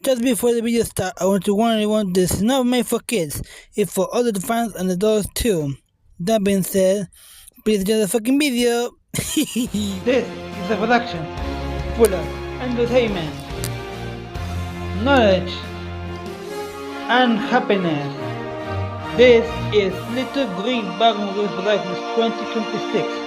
Just before the video starts, I want to warn everyone this is not made for kids. It's for other fans and adults too. That being said, please enjoy the fucking video. This is a production full of entertainment, knowledge, and happiness. This is Little Green Baron Rose Productions 2026.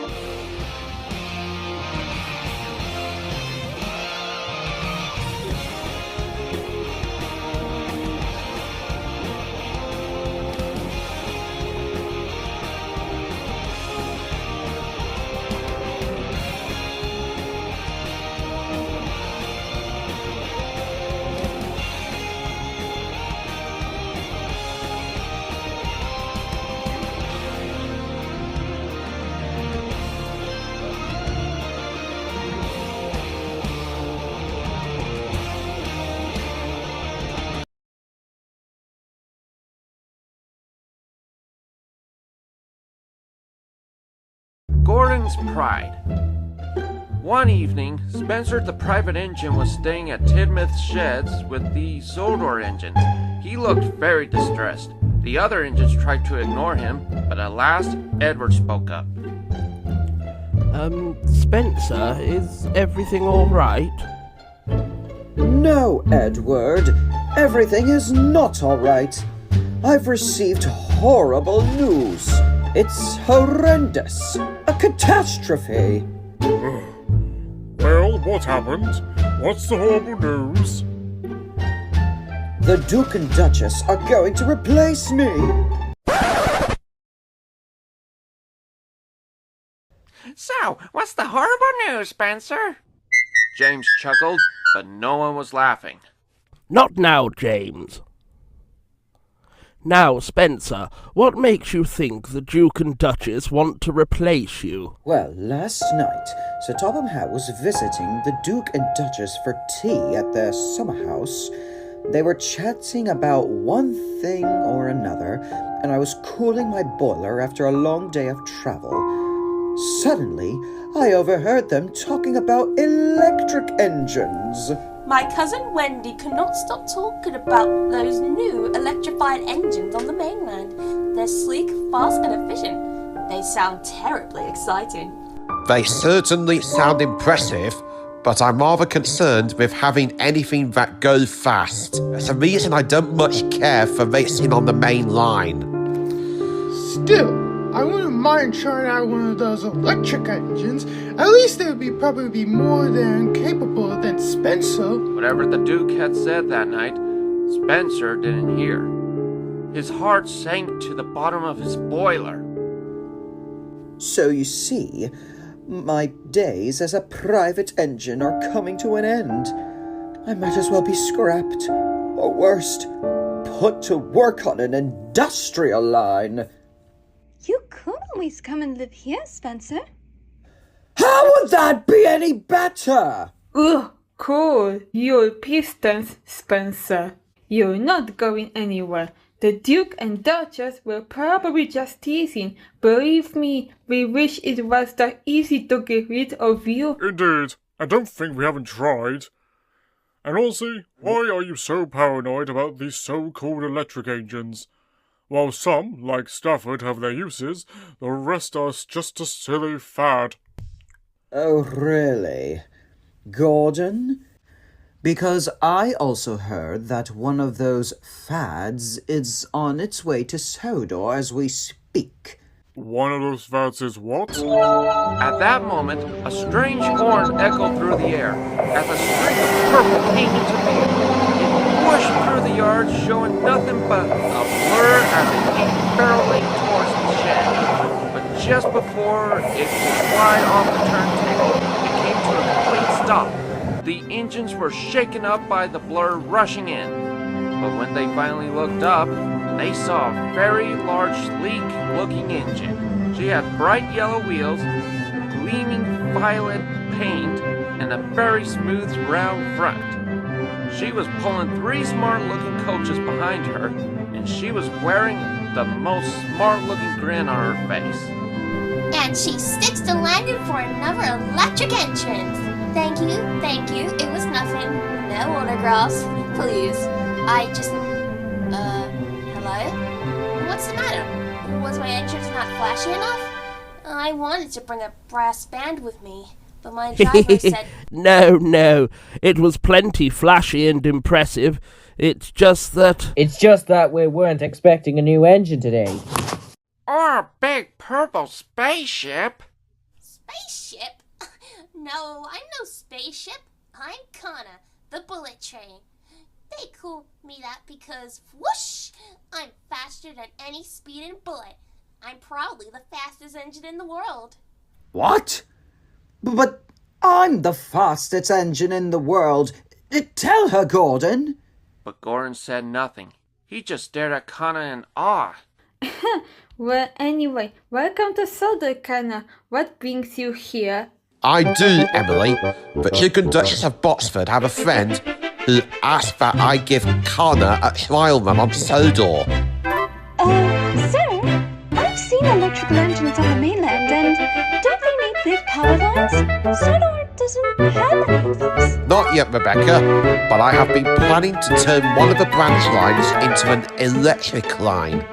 Gordon's Pride. One evening, Spencer the private engine was staying at Tidmouth's sheds with the Zodor engines. He looked very distressed. The other engines tried to ignore him, but at last, Edward spoke up. Spencer, is everything alright? No, Edward. Everything is not alright. I've received horrible news. It's horrendous. A catastrophe. Well, what happened? What's the horrible news? The Duke and Duchess are going to replace me. So, what's the horrible news, Spencer? James chuckled, but no one was laughing. Not now, James. Now, Spencer, what makes you think the Duke and Duchess want to replace you? Well, last night, Sir Topham Hatt was visiting the Duke and Duchess for tea at their summer house. They were chatting about one thing or another, and I was cooling my boiler after a long day of travel. Suddenly, I overheard them talking about electric engines. My cousin Wendy could not stop talking about those new electrified engines on the mainland. They're sleek, fast and efficient. They sound terribly exciting. They certainly sound impressive, but I'm rather concerned with having anything that goes fast. That's the reason I don't much care for racing on the main line. Still, I wouldn't mind trying out one of those electric engines. At least they would probably be more than capable than Spencer. Whatever the Duke had said that night, Spencer didn't hear. His heart sank to the bottom of his boiler. So you see, my days as a private engine are coming to an end. I might as well be scrapped, or worst, put to work on an industrial line. You could always come and live here, Spencer. How would that be any better? Ugh, cool. Your pistons, Spencer. You're not going anywhere. The Duke and Duchess were probably just teasing. Believe me, we wish it was that easy to get rid of you. Indeed. I don't think we haven't tried. And also, why are you so paranoid about these so-called electric engines? While some, like Stafford, have their uses, the rest are just a silly fad. Oh, really? Gordon? Because I also heard that one of those fads is on its way to Sodor as we speak. One of those fads is what? At that moment, a strange horn echoed through the air. As a streak of purple came into view, it whooshed through the yard, showing nothing but a blur as it came barreling towards the shed. But just before it could fly off the turntable, it came to a complete stop. The engines were shaken up by the blur rushing in. But when they finally looked up, they saw a very large, sleek-looking engine. She had bright yellow wheels, gleaming violet paint, and a very smooth, round front. She was pulling 3 smart-looking coaches behind her, and she was wearing the most smart-looking grin on her face. And she sticks to landing for another electric entrance. Thank you. It was nothing. No autographs. Please. I just... hello? What's the matter? Was my entrance not flashy enough? I wanted to bring a brass band with me, but my driver said... No. It was plenty flashy and impressive. It's just that we weren't expecting a new engine today. Or a big purple spaceship. Spaceship? No, I'm no spaceship. I'm Kana, the bullet train. They call me that because, whoosh, I'm faster than any speeding bullet. I'm probably the fastest engine in the world. What? But I'm the fastest engine in the world. Tell her, Gordon. But Gordon said nothing. He just stared at Kana in awe. Well, anyway, welcome to Solder, Kana. What brings you here? I do, Emily, but you and Duchess of Botsford have a friend who asked that I give Kana a trial run on Sodor. Sir, I've seen electrical engines on the mainland, and don't they need big power lines? Sodor doesn't have any of those. Not yet, Rebecca, but I have been planning to turn one of the branch lines into an electric line.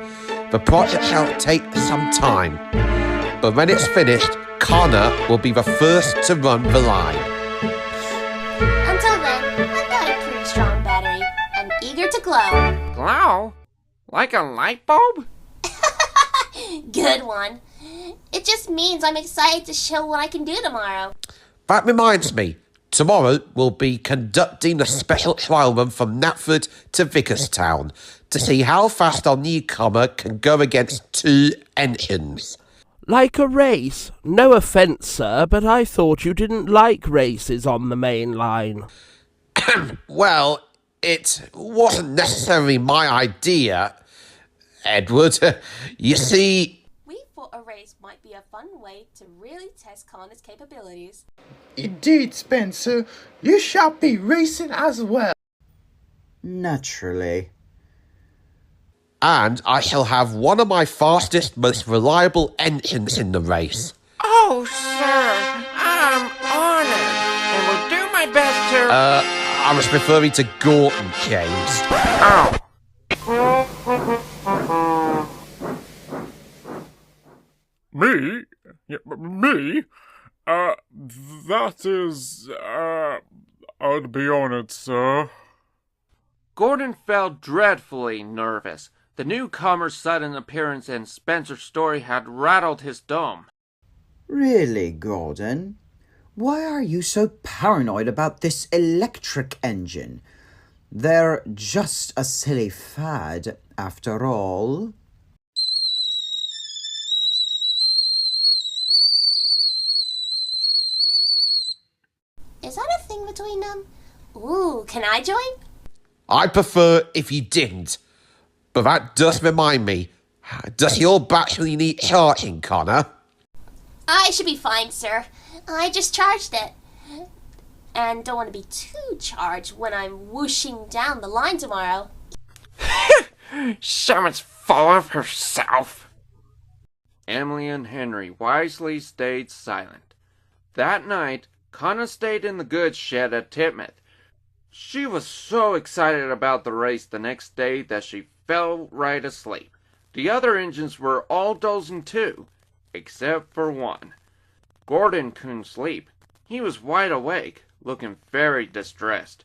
The project shall take some time, but when it's finished, Kana will be the first to run the line. Until then, I've got a pretty strong battery and eager to glow. Glow? Like a light bulb? Good one. It just means I'm excited to show what I can do tomorrow. That reminds me, tomorrow we'll be conducting a special trial run from Knapford to Vickerstown to see how fast our newcomer can go against two engines. like a race. No offence, sir, but I thought you didn't like races on the main line. Well, it wasn't necessarily my idea, Edward. You see... We thought a race might be a fun way to really test Kana's capabilities. Indeed, Spencer. You shall be racing as well. Naturally. And I shall have one of my fastest, most reliable engines in the race. Oh, sir, I'm honored, and will do my best to... I was referring to Gordon, James. Oh. Me? Yeah, me? That is, I'd be honored, sir. Gordon felt dreadfully nervous. The newcomer's sudden appearance and Spencer's story had rattled his dome. Really, Gordon? Why are you so paranoid about this electric engine? They're just a silly fad, after all. Is that a thing between them? Ooh, can I join? I'd prefer if you didn't. But that does remind me, does your battery need charging, Connor? I should be fine, sir. I just charged it. And don't want to be too charged when I'm whooshing down the line tomorrow. Someone's full of herself. Emily and Henry wisely stayed silent. That night, Kana stayed in the goods shed at Titmuth. She was so excited about the race the next day that she fell right asleep. The other engines were all dozing too, except for one. Gordon couldn't sleep. He was wide awake, looking very distressed.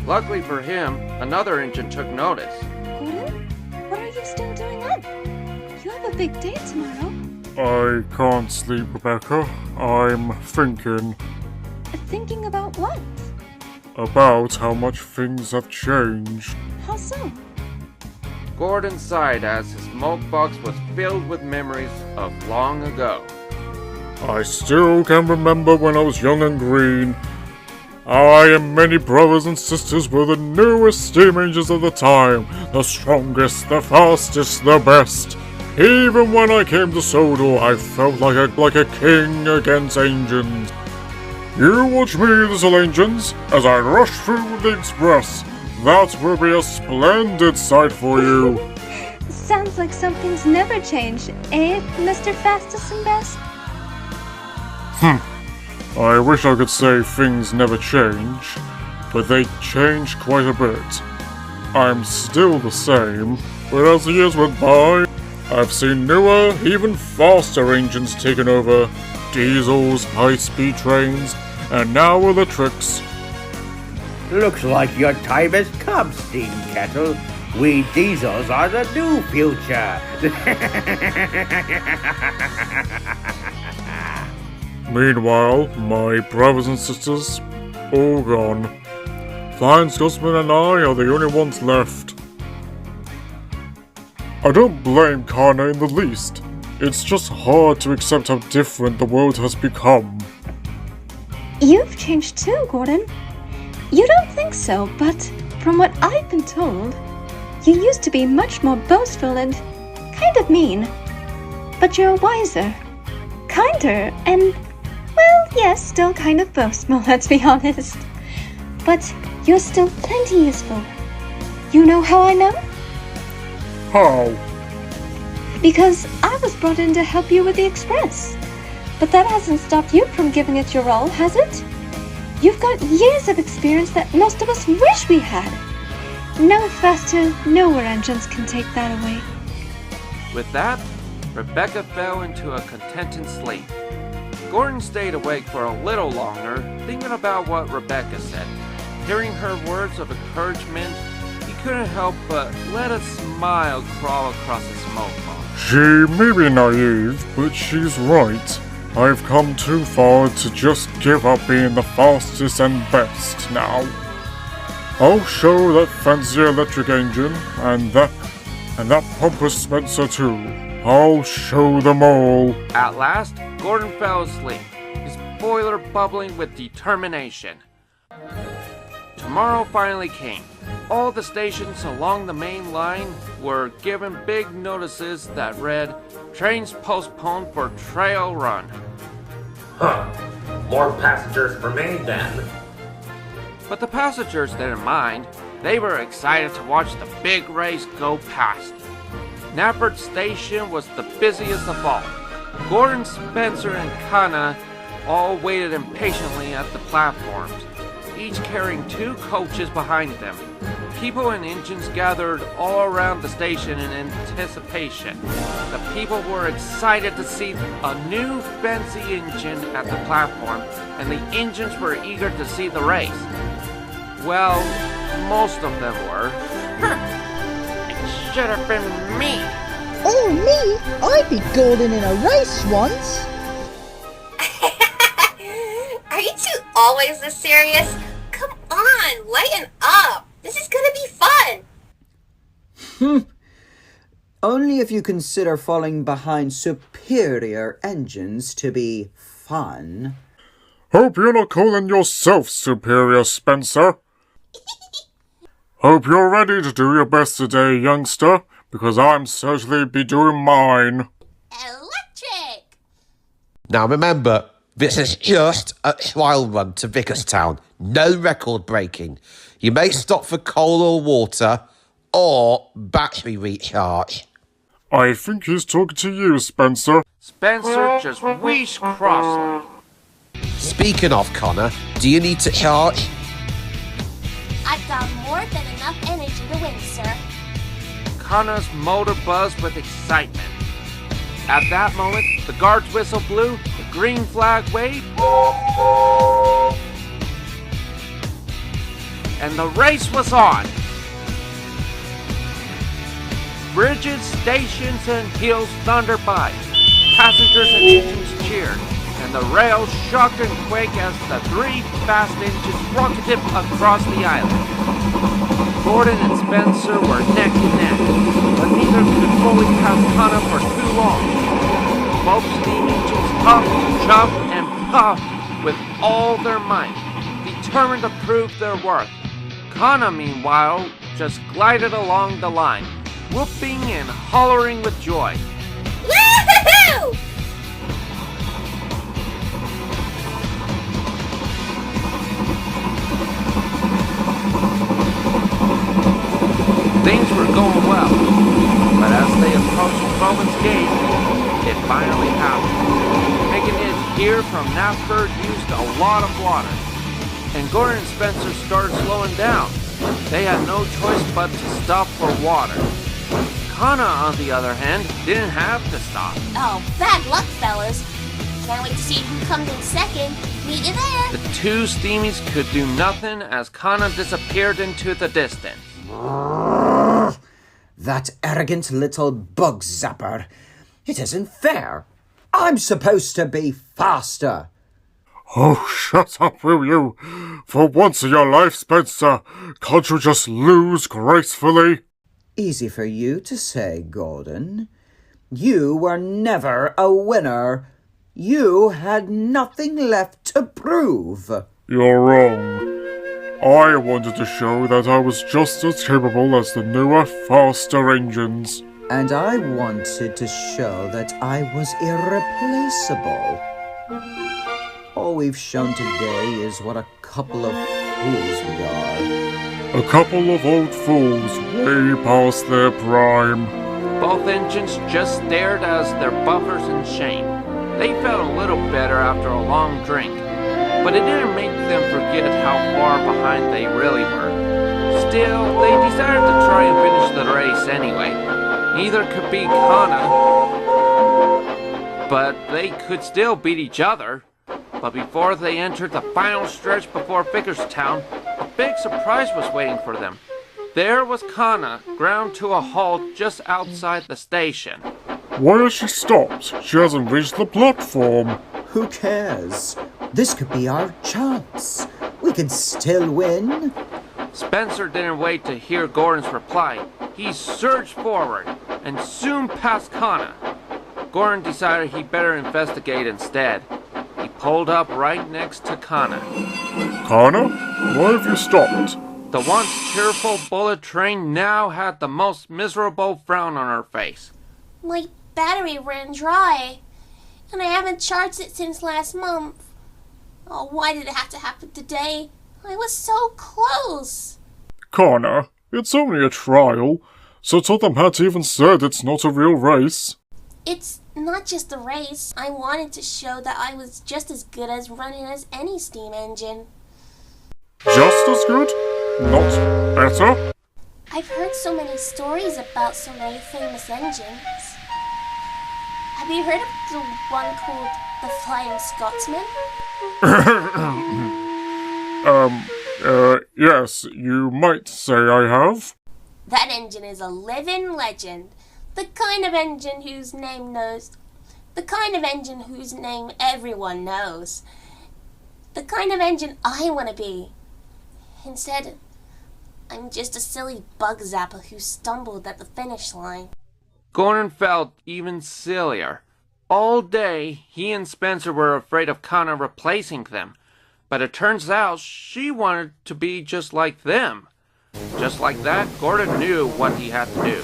Luckily for him, another engine took notice. Gordon, what are you still doing up? You have a big day tomorrow. I can't sleep, Rebecca. I'm thinking. Thinking about what? About how much things have changed. How so? Gordon sighed as his smoke box was filled with memories of long ago. I still can remember when I was young and green. I and many brothers and sisters were the newest steam engines of the time, the strongest, the fastest, the best. Even when I came to Sodor, I felt like a king against engines. You watch me, little engines, as I rush through the express. That will be a splendid sight for you. Sounds like something's never changed, eh, Mr. Fastest and Best? I wish I could say things never change, but they change quite a bit. I'm still the same, but as the years went by, I've seen newer, even faster engines taken over, diesels, high-speed trains, and now electrics. Looks like your time has come, Steam Kettle. We diesels are the new future. Meanwhile, my brothers and sisters, all gone. Flying Scostman and I are the only ones left. I don't blame Kana in the least. It's just hard to accept how different the world has become. You've changed too, Gordon. You don't think so, but from what I've been told, you used to be much more boastful and kind of mean. But you're wiser, kinder, and, well, yes, still kind of boastful, let's be honest. But you're still plenty useful. You know how I know? How? Because I was brought in to help you with the Express. But that hasn't stopped you from giving it your all, has it? You've got years of experience that most of us wish we had. No faster, nowhere engines can take that away. With that, Rebecca fell into a contented sleep. Gordon stayed awake for a little longer, thinking about what Rebecca said. Hearing her words of encouragement, he couldn't help but let a smile crawl across his smoke bomb. She may be naive, but she's right. I've come too far to just give up being the fastest and best now. I'll show that fancy electric engine, and that pompous Spencer too. I'll show them all. At last, Gordon fell asleep, his boiler bubbling with determination. Tomorrow finally came. All the stations along the main line were given big notices that read, "Trains postponed for trail run." Huh. More passengers for me then. But the passengers didn't mind. They were excited to watch the big race go past. Nafford Station was the busiest of all. Gordon, Spencer, and Kana all waited impatiently at the platforms, each carrying 2 coaches behind them. People and engines gathered all around the station in anticipation. The people were excited to see a new fancy engine at the platform, and the engines were eager to see the race. Well, most of them were. It should have been me. Oh, me? I beat Gordon in a race once. Are you two always this serious? Come on, lighten up. This is gonna be fun. Only if you consider falling behind superior engines to be fun. Hope you're not calling yourself superior, Spencer. Hope you're ready to do your best today, youngster, because I'm certainly be doing mine. Electric! Now remember, this is just a trial run to Vickerstown. No record breaking. You may stop for coal or water, or battery recharge. I think he's talking to you, Spencer. Spencer just wheezed crossly. Speaking of Connor, do you need to charge? I've got more than enough energy to win, sir. Kana's motor buzzed with excitement. At that moment, the guard's whistle blew, the green flag waved, and the race was on. Bridges, stations, and hills thundered by. Passengers and engines cheered, and the rails shook and quaked as the 3 fast engines rocketed across the island. Gordon and Spencer were neck and neck, but neither could fully pass Kana for too long. Both steam engines puffed, chuffed, and puffed with all their might, determined to prove their worth. Kana, meanwhile, just glided along the line, whooping and hollering with joy. Woohoo! Things were going well, but as they approached Roman's Gate, it finally happened. Making it here from Nafford used a lot of water, and Gordon and Spencer started slowing down. They had no choice but to stop for water. Kana, on the other hand, didn't have to stop. Oh, bad luck, fellas. Can't wait to see who comes in second. Meet you there. The two steamies could do nothing as Kana disappeared into the distance. That arrogant little bug zapper. It isn't fair. I'm supposed to be faster. Oh, shut up, will you? For once in your life, Spencer, can't you just lose gracefully? Easy for you to say, Gordon. You were never a winner. You had nothing left to prove. You're wrong. I wanted to show that I was just as capable as the newer, faster engines. And I wanted to show that I was irreplaceable. All we've shown today is what a couple of fools we are. A couple of old fools way past their prime. Both engines just stared as their buffers in shame. They felt a little better after a long drink, but it didn't make them forget how far behind they really were. Still, they decided to try and finish the race anyway. Neither could beat Kana, but they could still beat each other. But before they entered the final stretch before Vickerstown, a big surprise was waiting for them. There was Kana, ground to a halt just outside the station. Why has she stopped? She hasn't reached the platform. Who cares? This could be our chance. We can still win. Spencer didn't wait to hear Gordon's reply. He surged forward and soon passed Kana. Gordon decided he better investigate instead. He pulled up right next to Kana. Kana? Why have you stopped? The once cheerful bullet train now had the most miserable frown on her face. My battery ran dry, and I haven't charged it since last month. Oh, why did it have to happen today? I was so close. Kana, it's only a trial, so Topham Hatt even said it's not a real race. It's not just a race. I wanted to show that I was just as good as running as any steam engine. Just as good? Not better? I've heard so many stories about so many famous engines. Have you heard of the one called the Flying Scotsman? Yes, you might say I have. That engine is a living legend. The kind of engine whose name everyone knows. The kind of engine I want to be. Instead, I'm just a silly bug zapper who stumbled at the finish line. Gordon felt even sillier. All day, he and Spencer were afraid of Kana replacing them. But it turns out she wanted to be just like them. Just like that, Gordon knew what he had to do.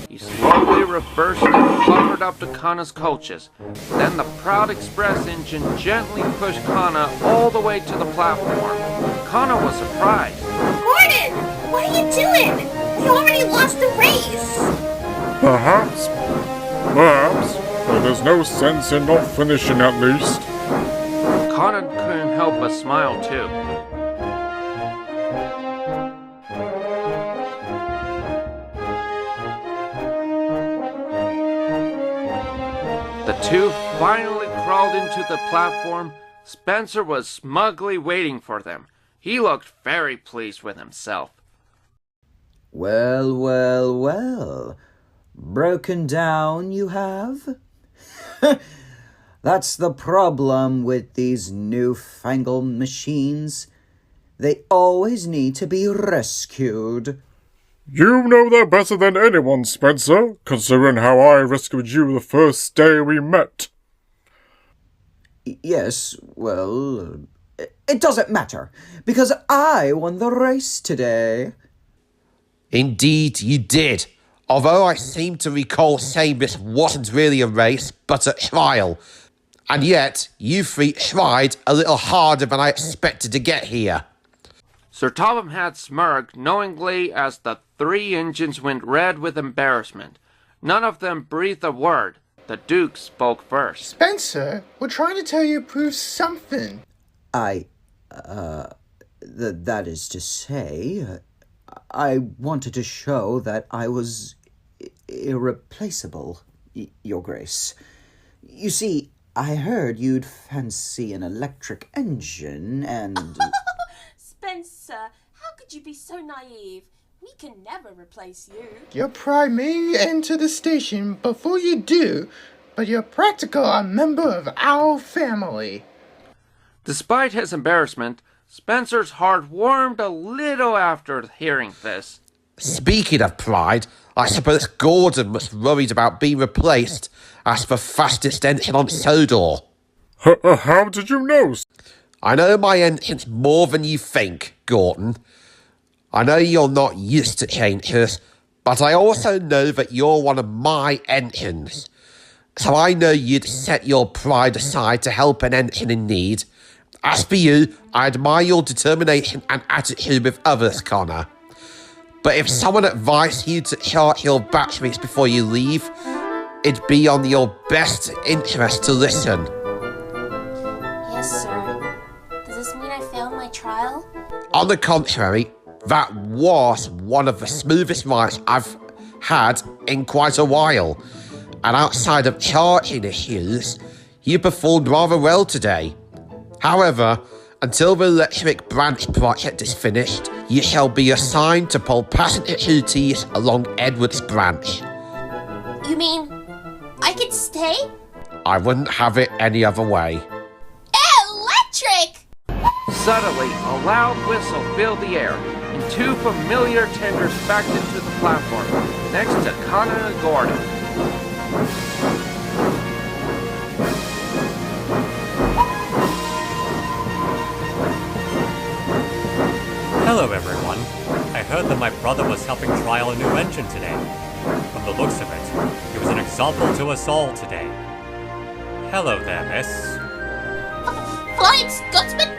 He slowly reversed and clambered up to Kana's coaches. Then the proud express engine gently pushed Kana all the way to the platform. Kana was surprised. Gordon! What are you doing? We already lost the race! Perhaps, but there's no sense in not finishing at least. Kana couldn't help but smile too. The two finally crawled into the platform. Spencer was smugly waiting for them. He looked very pleased with himself. Well. Broken down, you have? That's the problem with these newfangled machines. They always need to be rescued. You know that better than anyone, Spencer, considering how I rescued you the first day we met. Yes, well, it doesn't matter, because I won the race today. Indeed, you did. Although I seem to recall saying this wasn't really a race, but a trial. And yet, you three tried a little harder than I expected to get here. Sir Topham Hatt smirked knowingly as the three engines went red with embarrassment. None of them breathed a word. The Duke spoke first. Spencer, we're trying to tell you to prove something. That is to say, I wanted to show that I was irreplaceable, Your Grace. You see, I heard you'd fancy an electric engine, and... Spencer, how could you be so naive? We can never replace you. You're priming into the station before you do, but you're practically a member of our family. Despite his embarrassment, Spencer's heart warmed a little after hearing this. Speaking of pride, I suppose Gordon was worried about being replaced as the fastest engine on Sodor. How did you know? I know my engine's more than you think, Gordon. I know you're not used to changes, but I also know that you're one of my engines. So I know you'd set your pride aside to help an engine in need. As for you, I admire your determination and attitude with others, Kana. But if someone advised you to charge your batteries before you leave, it'd be on your best interest to listen. Yes, sir. Does this mean I failed my trial? On the contrary, that was one of the smoothest rides I've had in quite a while. And outside of charging issues, you performed rather well today. However, until the electric branch project is finished, you shall be assigned to pole passenger duties along Edwards Branch. You mean I could stay? I wouldn't have it any other way. Electric! Suddenly, a loud whistle filled the air, and two familiar tenders backed into the platform, next to Kana and Gordon. Hello, everyone. I heard that my brother was helping trial a new engine today. From the looks of it, he was an example to us all today. Hello there, miss. Flying Scotsman?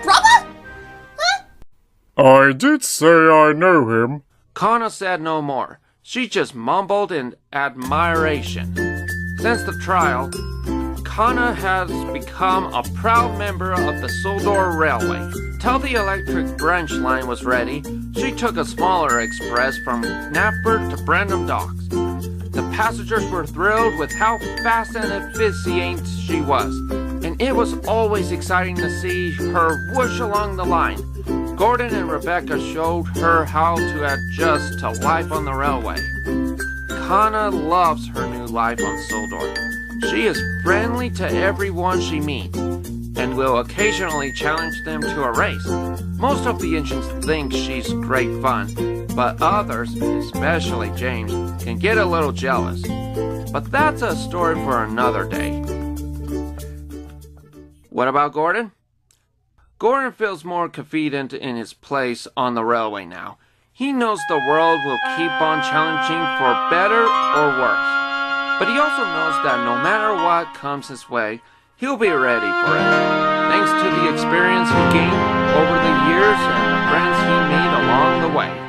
Brother? Huh? I did say I know him. Kana said no more. She just mumbled in admiration. Since the trial, Kana has become a proud member of the Sodor Railway. Till the electric branch line was ready, she took a smaller express from Knapford to Brandon Docks. The passengers were thrilled with how fast and efficient she was, and it was always exciting to see her whoosh along the line. Gordon and Rebecca showed her how to adjust to life on the railway. Kana loves her new life on Sodor. She is friendly to everyone she meets, and will occasionally challenge them to a race. Most of the engines think she's great fun, but others, especially James, can get a little jealous. But that's a story for another day. What about Gordon? Gordon feels more confident in his place on the railway now. He knows the world will keep on challenging for better or worse. But he also knows that no matter what comes his way, he'll be ready for it, thanks to the experience he gained over the years and the friends he made along the way.